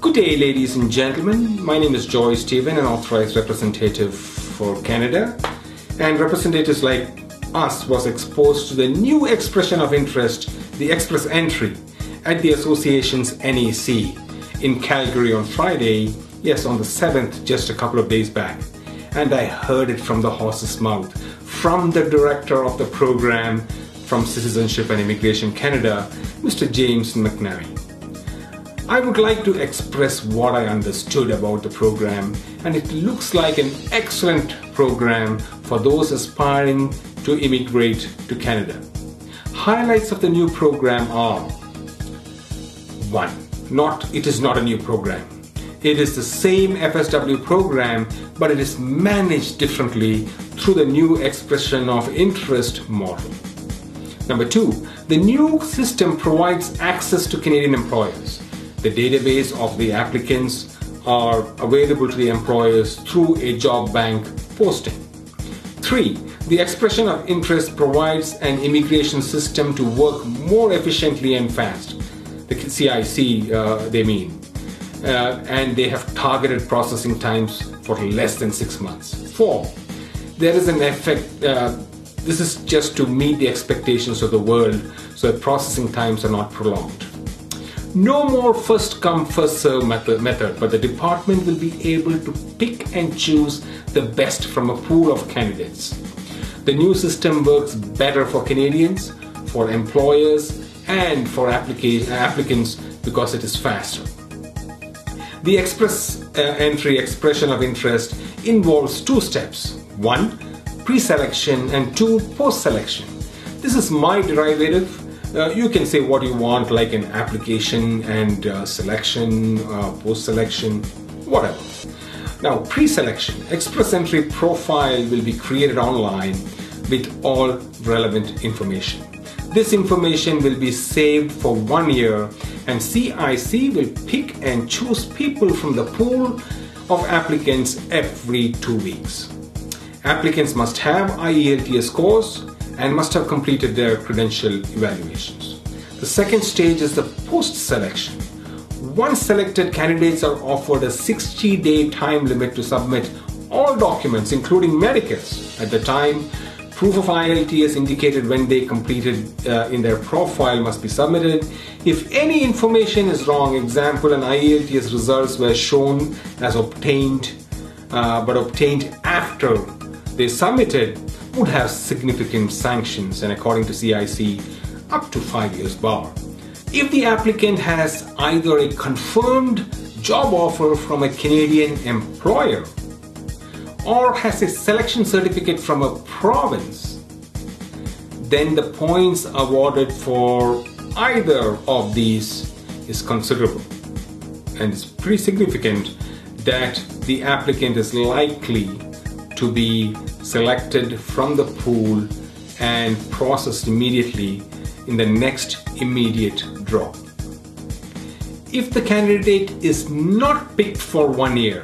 Good day, ladies and gentlemen. My name is Joy Stephen, an authorized representative for Canada. And representatives like us was exposed to the new expression of interest, the express entry, at the association's NEC in Calgary on Friday, yes, on the 7th, just a couple of days back. And I heard it from the horse's mouth, from the director of the program from Citizenship and Immigration Canada, Mr. James McNamee. I would like to express what I understood about the program, and it looks like an excellent program for those aspiring to immigrate to Canada. Highlights of the new program are: 1. It is not a new program. It is the same FSW program, but it is managed differently through the new expression of interest model. Number 2, the new system provides access to Canadian employers. The database of the applicants are available to the employers through a job bank posting. 3, the expression of interest provides an immigration system to work more efficiently and fast. The CIC, they mean. And they have targeted processing times for less than 6 months. 4, there is an effect, this is just to meet the expectations of the world, so that processing times are not prolonged. No more first come first serve method, but the department will be able to pick and choose the best from a pool of candidates. The new system works better for Canadians, for employers, and for applicants because it is faster. The express entry expression of interest involves 2 steps. 1, pre-selection, and 2, post-selection. This is my derivative. You can say what you want, like an application and selection, post-selection, whatever. Now, pre-selection, express entry profile will be created online with all relevant information. This information will be saved for 1 year, and CIC will pick and choose people from the pool of applicants every 2 weeks. Applicants must have IELTS scores and must have completed their credential evaluations. The second stage is the post-selection. Once selected, candidates are offered a 60-day time limit to submit all documents, including medicals. At the time, proof of IELTS indicated when they completed in their profile must be submitted. If any information is wrong, example, an IELTS results were shown as obtained, but obtained after they submitted, would have significant sanctions, and according to CIC, up to 5 years bar. If the applicant has either a confirmed job offer from a Canadian employer or has a selection certificate from a province, then the points awarded for either of these is considerable, and it's pretty significant that the applicant is likely to be selected from the pool and processed immediately in the next immediate draw. If the candidate is not picked for 1 year,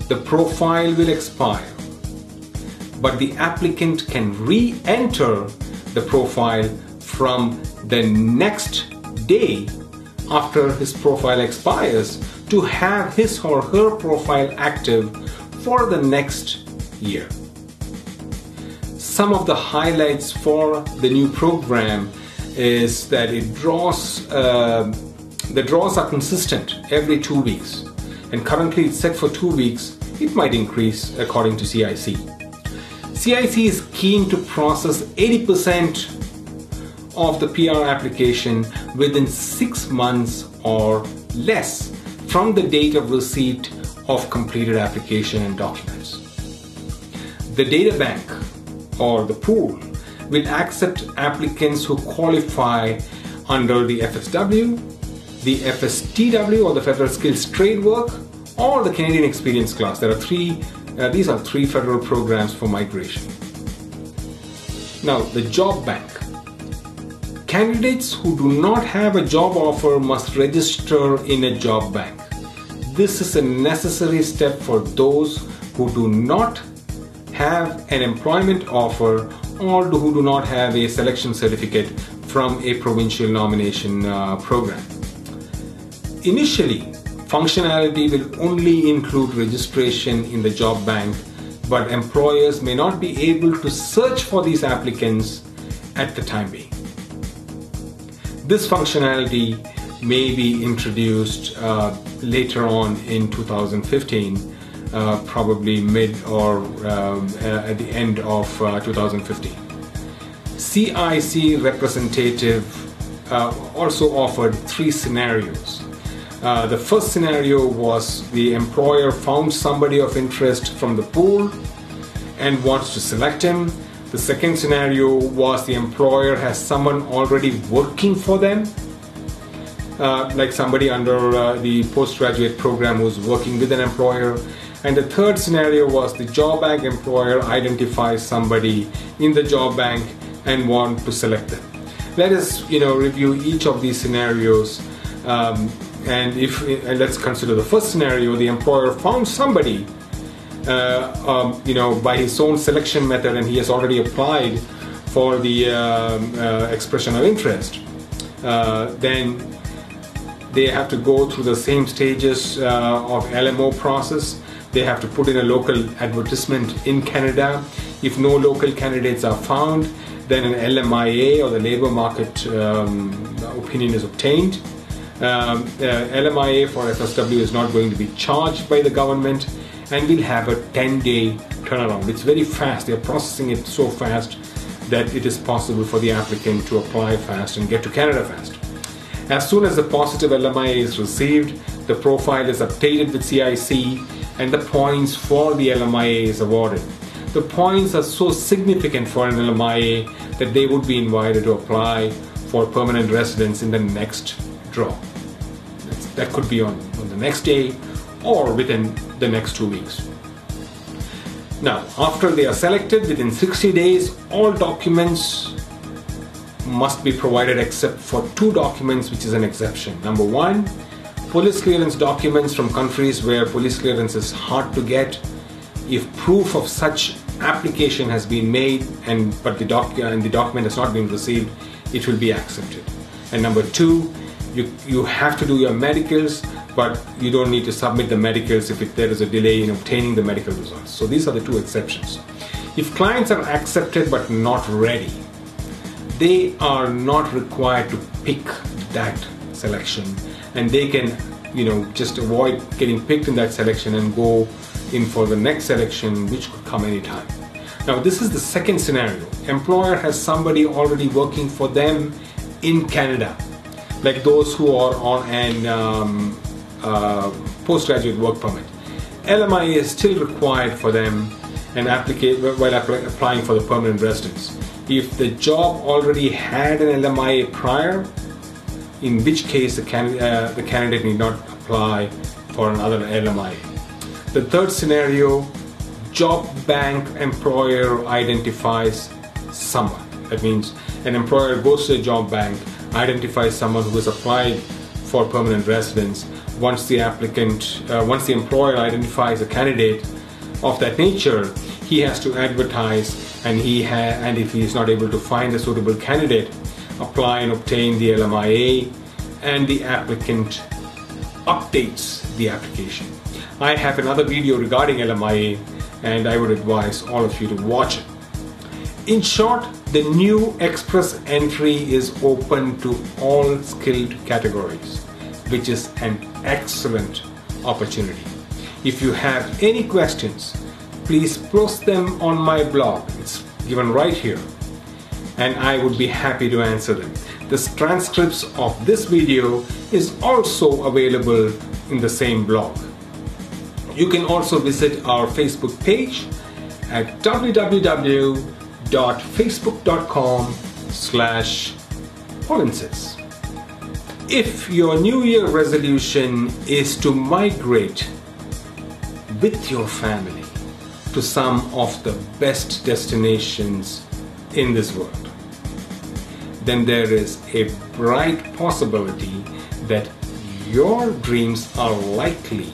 the profile will expire, but the applicant can re-enter the profile from the next day after his profile expires to have his or her profile active for the next year. Some of the highlights for the new program is that the draws are consistent every 2 weeks, and currently it's set for 2 weeks. It might increase according to CIC. CIC is keen to process 80% of the PR application within 6 months or less from the date of receipt of completed application and documents. The data bank or the pool will accept applicants who qualify under the FSW, the FSTW or the Federal Skills Trade Work, or the Canadian Experience class. There are these are 3 federal programs for migration. Now, the job bank. Candidates who do not have a job offer must register in a job bank. This is a necessary step for those who do not have an employment offer or who do not have a selection certificate from a provincial nomination program. Initially, Functionality will only include registration in the job bank, but employers may not be able to search for these applicants at the time being. This functionality may be introduced later on in 2015, probably mid or at the end of 2015. CIC representative also offered 3 scenarios. The first scenario was the employer found somebody of interest from the pool and wants to select him. The second scenario was the employer has someone already working for them, like somebody under the postgraduate program who's working with an employer. And the third scenario was the job bank employer identifies somebody in the job bank and want to select them. Let us, review each of these scenarios. And let's consider the first scenario. The employer found somebody, by his own selection method, and he has already applied for the expression of interest. Then they have to go through the same stages of LMO process. They have to put in a local advertisement in Canada. If no local candidates are found, then an LMIA, or the labor market opinion, is obtained. LMIA for FSW is not going to be charged by the government, and will have a 10-day turnaround. It's very fast. They're processing it so fast that it is possible for the applicant to apply fast and get to Canada fast. As soon as the positive LMIA is received, the profile is updated with CIC and the points for the LMIA is awarded. The points are so significant for an LMIA that they would be invited to apply for permanent residence in the next draw. That could be on the next day or within the next 2 weeks. Now, after they are selected, within 60 days, all documents must be provided except for 2 documents, which is an exception. Number 1, police clearance documents from countries where police clearance is hard to get. If proof of such application has been made but the document has not been received, it will be accepted. And number 2, you have to do your medicals, but you don't need to submit the medicals if there is a delay in obtaining the medical results. So these are the 2 exceptions. If clients are accepted but not ready, they are not required to pick that selection, and they can just avoid getting picked in that selection and go in for the next selection, which could come anytime. Now, this is the second scenario. Employer has somebody already working for them in Canada, like those who are on an postgraduate work permit. LMIA is still required for them while applying for the permanent residence. If the job already had an LMIA prior, in which case the candidate need not apply for another LMIA. The third scenario, job bank employer identifies someone. That means an employer goes to the job bank, identifies someone who has applied for permanent residence. Once the employer identifies a candidate of that nature, he has to advertise, and if he is not able to find a suitable candidate, apply and obtain the LMIA, and the applicant updates the application. I have another video regarding LMIA, and I would advise all of you to watch it. In short, the new express entry is open to all skilled categories, which is an excellent opportunity. If you have any questions, please post them on my blog. It's given right here, and I would be happy to answer them. The transcripts of this video is also available in the same blog. You can also visit our Facebook page at www.facebook.com/Paulinsays. If your New Year resolution is to migrate with your family to some of the best destinations in this world, then there is a bright possibility that your dreams are likely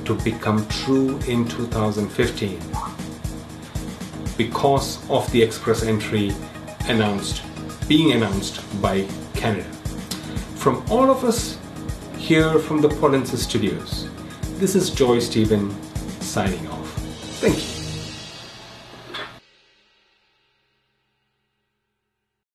to become true in 2015 because of the express entry being announced by Canada. From all of us here from the Potensis Studios. This is Joy Stephen signing off. Thank you.